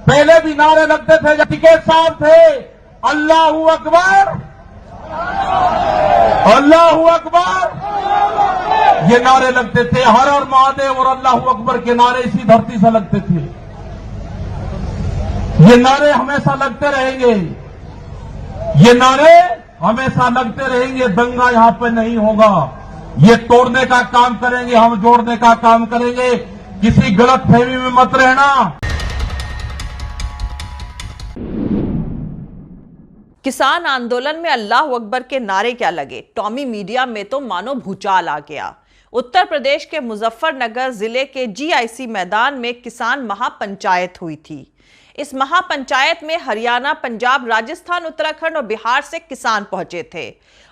पहले भी नारे लगते थे जब टिकैत साहब थे, अल्लाहू अकबर, अल्लाहू अकबर, ये नारे लगते थे। हर हर महादेव और अल्लाहू अकबर के नारे इसी धरती से लगते थे। ये नारे हमेशा लगते रहेंगे, ये नारे हमेशा लगते रहेंगे। दंगा यहां पर नहीं होगा। ये तोड़ने का काम करेंगे, हम जोड़ने का काम करेंगे। किसी गलत फहमी में मत रहना। किसान आंदोलन में अल्लाह अकबर के नारे क्या लगे, टॉमी मीडिया में तो मानो भूचाल आ गया। उत्तर प्रदेश के मुजफ्फरनगर जिले के जीआईसी मैदान में किसान महापंचायत हुई थी। इस महापंचायत में हरियाणा, पंजाब, राजस्थान, उत्तराखंड और बिहार से किसान पहुंचे थे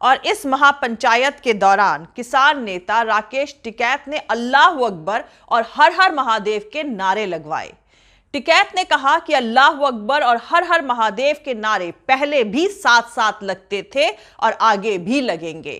और इस महापंचायत के दौरान किसान नेता राकेश टिकैत ने अल्लाह अकबर और हर हर महादेव के नारे लगवाए। टिकैत ने कहा कि अल्लाह अकबर और हर हर महादेव के नारे पहले भी साथ साथ लगते थे और आगे भी लगेंगे।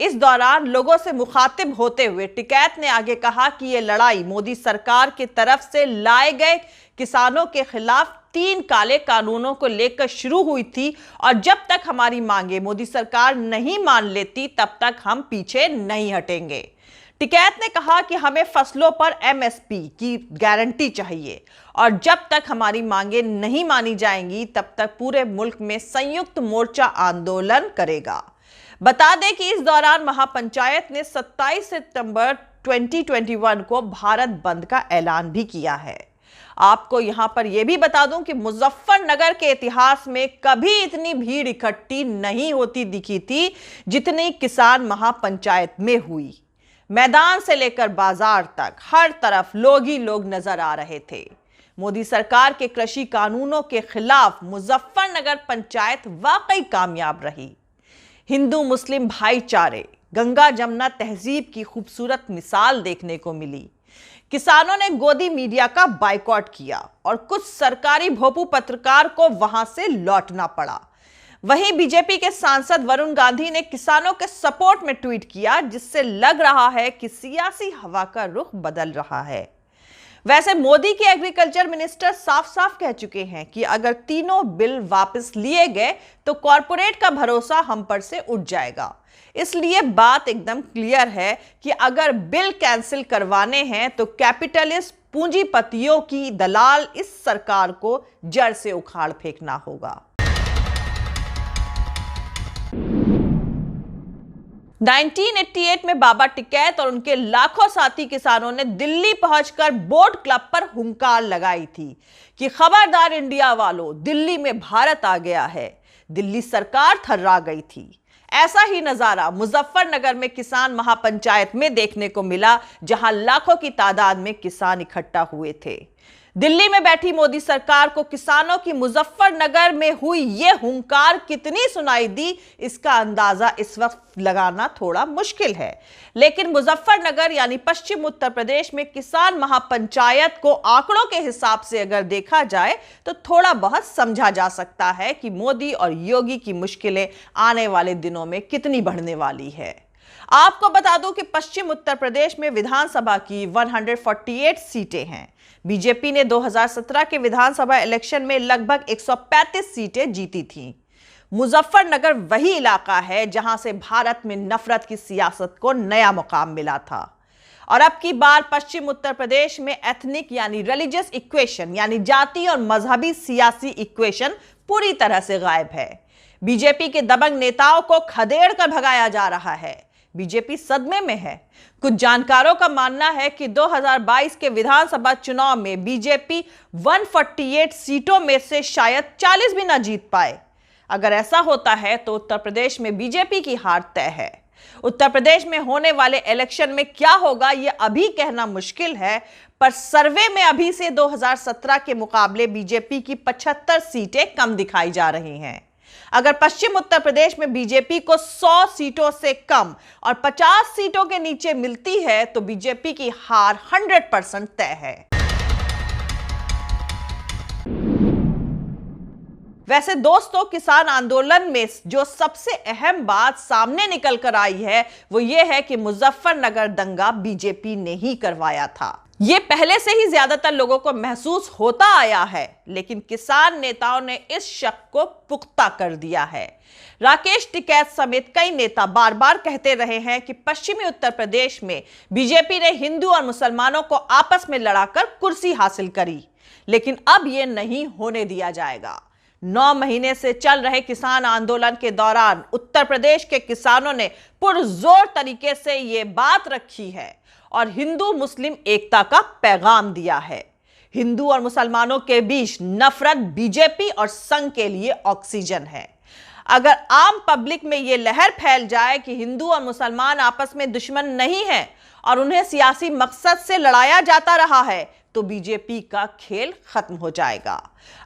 इस दौरान लोगों से मुखातिब होते हुए टिकैत ने आगे कहा कि यह लड़ाई मोदी सरकार की तरफ से लाए गए किसानों के खिलाफ 3 काले कानूनों को लेकर शुरू हुई थी और जब तक हमारी मांगे मोदी सरकार नहीं मान लेती तब तक हम पीछे नहीं हटेंगे। टिकैत ने कहा कि हमें फसलों पर एमएसपी की गारंटी चाहिए और जब तक हमारी मांगे नहीं मानी जाएंगी तब तक पूरे मुल्क में संयुक्त मोर्चा आंदोलन करेगा। बता दें कि इस दौरान महापंचायत ने 27 सितंबर 2021 को भारत बंद का ऐलान भी किया है। आपको यहां पर यह भी बता दूं कि मुजफ्फरनगर के इतिहास में कभी इतनी भीड़ इकट्ठी नहीं होती दिखी थी जितनी किसान महापंचायत में हुई। मैदान से लेकर बाजार तक हर तरफ लोग ही लोग नजर आ रहे थे। मोदी सरकार के कृषि कानूनों के खिलाफ मुजफ्फरनगर पंचायत वाकई कामयाब रही। हिंदू मुस्लिम भाईचारे, गंगा जमुना तहजीब की खूबसूरत मिसाल देखने को मिली। किसानों ने गोदी मीडिया का बायकॉट किया और कुछ सरकारी भोपू पत्रकार को वहां से लौटना पड़ा। वहीं बीजेपी के सांसद वरुण गांधी ने किसानों के सपोर्ट में ट्वीट किया, जिससे लग रहा है कि सियासी हवा का रुख बदल रहा है। वैसे मोदी के एग्रीकल्चर मिनिस्टर साफ साफ कह चुके हैं कि अगर तीनों बिल वापस लिए गए तो कॉरपोरेट का भरोसा हम पर से उठ जाएगा। इसलिए बात एकदम क्लियर है कि अगर बिल कैंसिल करवाने हैं तो कैपिटलिस्ट पूंजीपतियों की दलाल इस सरकार को जड़ से उखाड़ फेंकना होगा। 1988 में बाबा टिकैत और उनके लाखों साथी किसानों ने दिल्ली पहुंचकर बोट क्लब पर हुंकार लगाई थी कि खबरदार इंडिया वालों, दिल्ली में भारत आ गया है। दिल्ली सरकार थर्रा गई थी। ऐसा ही नजारा मुजफ्फरनगर में किसान महापंचायत में देखने को मिला, जहां लाखों की तादाद में किसान इकट्ठा हुए थे। दिल्ली में बैठी मोदी सरकार को किसानों की मुजफ्फरनगर में हुई यह हुंकार कितनी सुनाई दी, इसका अंदाजा इस वक्त लगाना थोड़ा मुश्किल है। लेकिन मुजफ्फरनगर यानी पश्चिम उत्तर प्रदेश में किसान महापंचायत को आंकड़ों के हिसाब से अगर देखा जाए तो थोड़ा बहुत समझा जा सकता है कि मोदी और योगी की मुश्किलें आने वाले दिनों में कितनी बढ़ने वाली है। आपको बता दूं कि पश्चिम उत्तर प्रदेश में विधानसभा की 148 सीटें हैं। बीजेपी ने 2017 के विधानसभा इलेक्शन में लगभग 135 सीटें जीती थीं। मुजफ्फरनगर वही इलाका है जहां से भारत में नफरत की सियासत को नया मुकाम मिला था और अब की बार पश्चिम उत्तर प्रदेश में एथनिक यानी रिलीजियस इक्वेशन यानी जाति और मजहबी सियासी इक्वेशन पूरी तरह से गायब है। बीजेपी के दबंग नेताओं को खदेड़ कर भगाया जा रहा है। बीजेपी सदमे में है। कुछ जानकारों का मानना है कि 2022 के विधानसभा चुनाव में बीजेपी 148 सीटों में से शायद 40 भी ना जीत पाए। अगर ऐसा होता है तो उत्तर प्रदेश में बीजेपी की हार तय है। उत्तर प्रदेश में होने वाले इलेक्शन में क्या होगा यह अभी कहना मुश्किल है, पर सर्वे में अभी से 2017 के मुकाबले बीजेपी की 75 सीटें कम दिखाई जा रही हैं। अगर पश्चिम उत्तर प्रदेश में बीजेपी को 100 सीटों से कम और 50 सीटों के नीचे मिलती है तो बीजेपी की हार 100% तय है। वैसे दोस्तों, किसान आंदोलन में जो सबसे अहम बात सामने निकल कर आई है वो ये है कि मुजफ्फरनगर दंगा बीजेपी ने ही करवाया था। ये पहले से ही ज्यादातर लोगों को महसूस होता आया है, लेकिन किसान नेताओं ने इस शक को पुख्ता कर दिया है। राकेश टिकैत समेत कई नेता बार बार कहते रहे हैं कि पश्चिमी उत्तर प्रदेश में बीजेपी ने हिंदू और मुसलमानों को आपस में लड़ाकर कुर्सी हासिल करी, लेकिन अब यह नहीं होने दिया जाएगा। 9 महीने से चल रहे किसान आंदोलन के दौरान उत्तर प्रदेश के किसानों ने पुरजोर तरीके से यह बात रखी है और हिंदू मुस्लिम एकता का पैगाम दिया है। हिंदू और मुसलमानों के बीच नफरत बीजेपी और संघ के लिए ऑक्सीजन है। अगर आम पब्लिक में यह लहर फैल जाए कि हिंदू और मुसलमान आपस में दुश्मन नहीं है और उन्हें सियासी मकसद से लड़ाया जाता रहा है, तो बीजेपी का खेल खत्म हो जाएगा।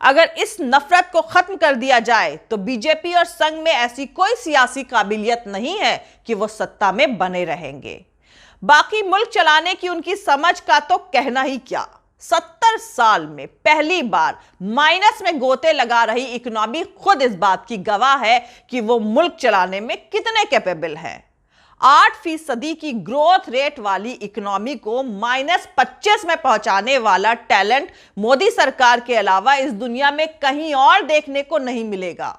अगर इस नफरत को खत्म कर दिया जाए तो बीजेपी और संघ में ऐसी कोई सियासी काबिलियत नहीं है कि वो सत्ता में बने रहेंगे। बाकी मुल्क चलाने की उनकी समझ का तो कहना ही क्या। 70 साल में पहली बार माइनस में गोते लगा रही इकोनॉमी खुद इस बात की गवाह है कि वो मुल्क चलाने में कितने कैपेबल है। 8% की ग्रोथ रेट वाली इकोनॉमी को -25 में पहुंचाने वाला टैलेंट मोदी सरकार के अलावा इस दुनिया में कहीं और देखने को नहीं मिलेगा।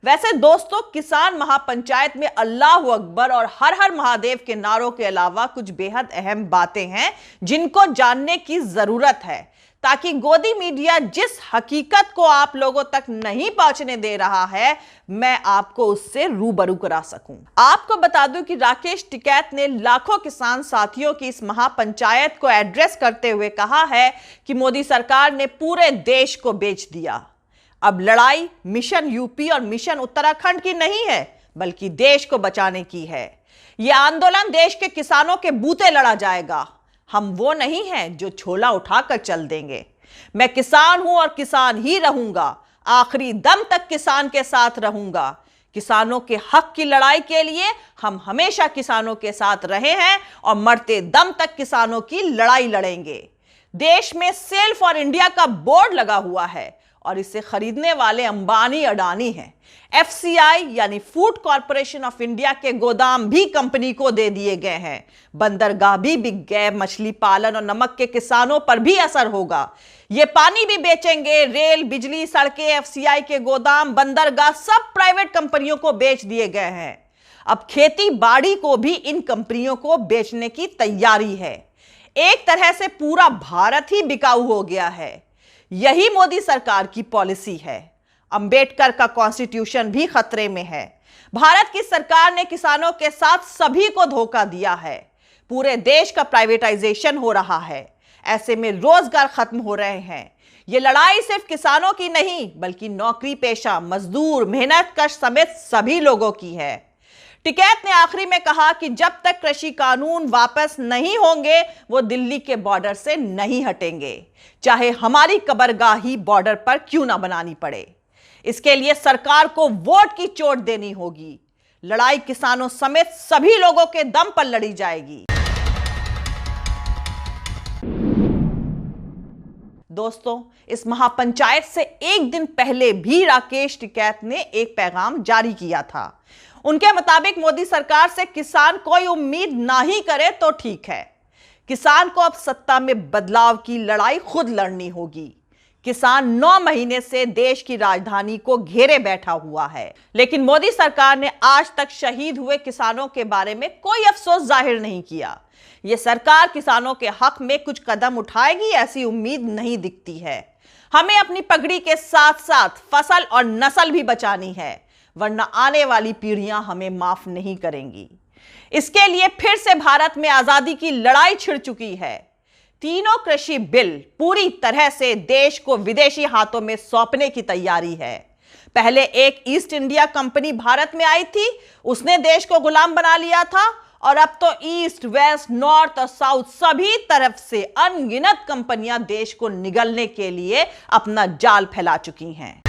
वैसे दोस्तों, किसान महापंचायत में अल्लाहू अकबर और हर हर महादेव के नारों के अलावा कुछ बेहद अहम बातें हैं जिनको जानने की जरूरत है, ताकि गोदी मीडिया जिस हकीकत को आप लोगों तक नहीं पहुंचने दे रहा है, मैं आपको उससे रूबरू करा सकूं। आपको बता दूं कि राकेश टिकैत ने लाखों किसान साथियों की इस महापंचायत को एड्रेस करते हुए कहा है कि मोदी सरकार ने पूरे देश को बेच दिया। अब लड़ाई मिशन यूपी और मिशन उत्तराखंड की नहीं है, बल्कि देश को बचाने की है। यह आंदोलन देश के किसानों के बूते लड़ा जाएगा। हम वो नहीं हैं जो छोला उठाकर चल देंगे। मैं किसान हूं और किसान ही रहूंगा। आखिरी दम तक किसान के साथ रहूंगा। किसानों के हक की लड़ाई के लिए हम हमेशा किसानों के साथ रहे हैं और मरते दम तक किसानों की लड़ाई लड़ेंगे। देश में सेल फॉर इंडिया का बोर्ड लगा हुआ है और इसे खरीदने वाले अंबानी अडानी हैं। FCI यानी फूड कॉरपोरेशन ऑफ इंडिया के गोदाम भी कंपनी को दे दिए गए हैं। बंदरगाह भी बिक गए। मछली पालन और नमक के किसानों पर भी असर होगा। ये पानी भी बेचेंगे। रेल, बिजली, सड़कें, FCI के गोदाम, बंदरगाह सब प्राइवेट कंपनियों को बेच दिए गए हैं। अब खेती बाड़ी को भी इन कंपनियों को बेचने की तैयारी है। एक तरह से पूरा भारत ही बिकाऊ हो गया है। यही मोदी सरकार की पॉलिसी है। अंबेडकर का कॉन्स्टिट्यूशन भी खतरे में है। भारत की सरकार ने किसानों के साथ सभी को धोखा दिया है। पूरे देश का प्राइवेटाइजेशन हो रहा है। ऐसे में रोजगार खत्म हो रहे हैं। यह लड़ाई सिर्फ किसानों की नहीं, बल्कि नौकरी पेशा, मजदूर, मेहनतकश समेत सभी लोगों की है। टिकैत ने आखिरी में कहा कि जब तक कृषि कानून वापस नहीं होंगे, वो दिल्ली के बॉर्डर से नहीं हटेंगे, चाहे हमारी कबरगाह ही बॉर्डर पर क्यों ना बनानी पड़े। इसके लिए सरकार को वोट की चोट देनी होगी। लड़ाई किसानों समेत सभी लोगों के दम पर लड़ी जाएगी। दोस्तों, इस महापंचायत से एक दिन पहले भी राकेश टिकैत ने एक पैगाम जारी किया था। उनके मुताबिक मोदी सरकार से किसान कोई उम्मीद ना ही करे तो ठीक है। किसान को अब सत्ता में बदलाव की लड़ाई खुद लड़नी होगी। किसान 9 महीने से देश की राजधानी को घेरे बैठा हुआ है, लेकिन मोदी सरकार ने आज तक शहीद हुए किसानों के बारे में कोई अफसोस जाहिर नहीं किया। यह सरकार किसानों के हक में कुछ कदम उठाएगी, ऐसी उम्मीद नहीं दिखती है। हमें अपनी पगड़ी के साथ साथ फसल और नस्ल भी बचानी है, वरना आने वाली पीढ़ियां हमें माफ नहीं करेंगी। इसके लिए फिर से भारत में आजादी की लड़ाई छिड़ चुकी है। तीनों कृषि बिल पूरी तरह से देश को विदेशी हाथों में सौंपने की तैयारी है। पहले एक ईस्ट इंडिया कंपनी भारत में आई थी, उसने देश को गुलाम बना लिया था, और अब तो ईस्ट, वेस्ट, नॉर्थ और साउथ सभी तरफ से अनगिनत कंपनियां देश को निगलने के लिए अपना जाल फैला चुकी हैं।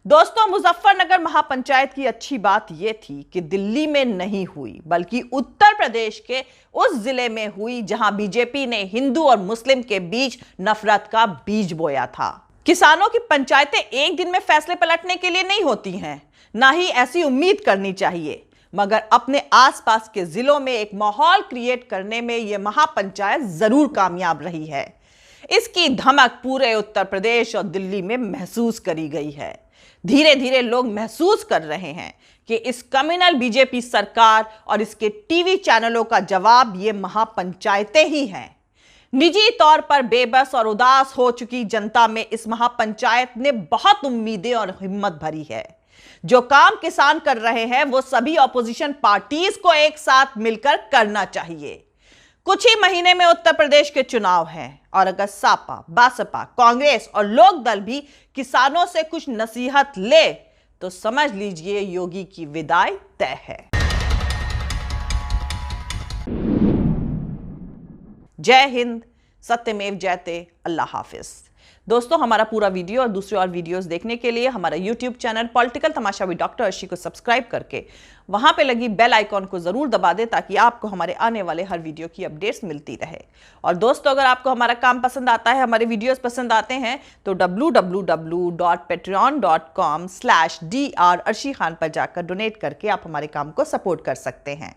दोस्तों, मुजफ्फरनगर महापंचायत की अच्छी बात यह थी कि दिल्ली में नहीं हुई, बल्कि उत्तर प्रदेश के उस जिले में हुई जहां बीजेपी ने हिंदू और मुस्लिम के बीच नफरत का बीज बोया था। किसानों की पंचायतें एक दिन में फैसले पलटने के लिए नहीं होती हैं, ना ही ऐसी उम्मीद करनी चाहिए, मगर अपने आसपास के जिलों में एक माहौल क्रिएट करने में यह महापंचायत जरूर कामयाब रही है। इसकी धमक पूरे उत्तर प्रदेश और दिल्ली में महसूस करी गई है। धीरे धीरे लोग महसूस कर रहे हैं कि इस कम्युनल बीजेपी सरकार और इसके टीवी चैनलों का जवाब ये महापंचायतें ही हैं। निजी तौर पर बेबस और उदास हो चुकी जनता में इस महापंचायत ने बहुत उम्मीदें और हिम्मत भरी है। जो काम किसान कर रहे हैं वो सभी ऑपोजिशन पार्टीज को एक साथ मिलकर करना चाहिए। कुछ ही महीने में उत्तर प्रदेश के चुनाव हैं और अगर सपा, बसपा, कांग्रेस और लोक दल भी किसानों से कुछ नसीहत ले तो समझ लीजिए योगी की विदाई तय है। जय हिंद, सत्यमेव जयते, अल्लाह हाफिज। दोस्तों, हमारा पूरा वीडियो और दूसरे और वीडियोस देखने के लिए हमारा YouTube channel political Tamasha with doctor Arshi को सब्सक्राइब करके वहां पे लगी बेल आइकॉन को जरूर दबा दें ताकि आपको हमारे आने वाले हर वीडियो की अपडेट्स मिलती रहे। और दोस्तों, अगर आपको हमारा काम पसंद आता है, हमारे वीडियोस पसंद आते हैं तो www.patreon.com/dr अर्शी खान पर जाकर डोनेट करके आप हमारे काम को सपोर्ट कर सकते हैं।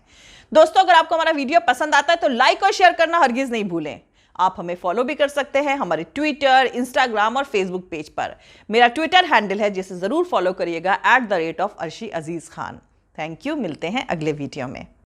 दोस्तों, अगर आपको हमारा वीडियो पसंद आता है तो लाइक और शेयर करना हरगिज नहीं भूलें। आप हमें फॉलो भी कर सकते हैं हमारे ट्विटर, इंस्टाग्राम और फेसबुक पेज पर। मेरा ट्विटर हैंडल है जिसे जरूर फॉलो करिएगा @arshi Aziz Khan. Thank you. मिलते हैं अगले वीडियो में।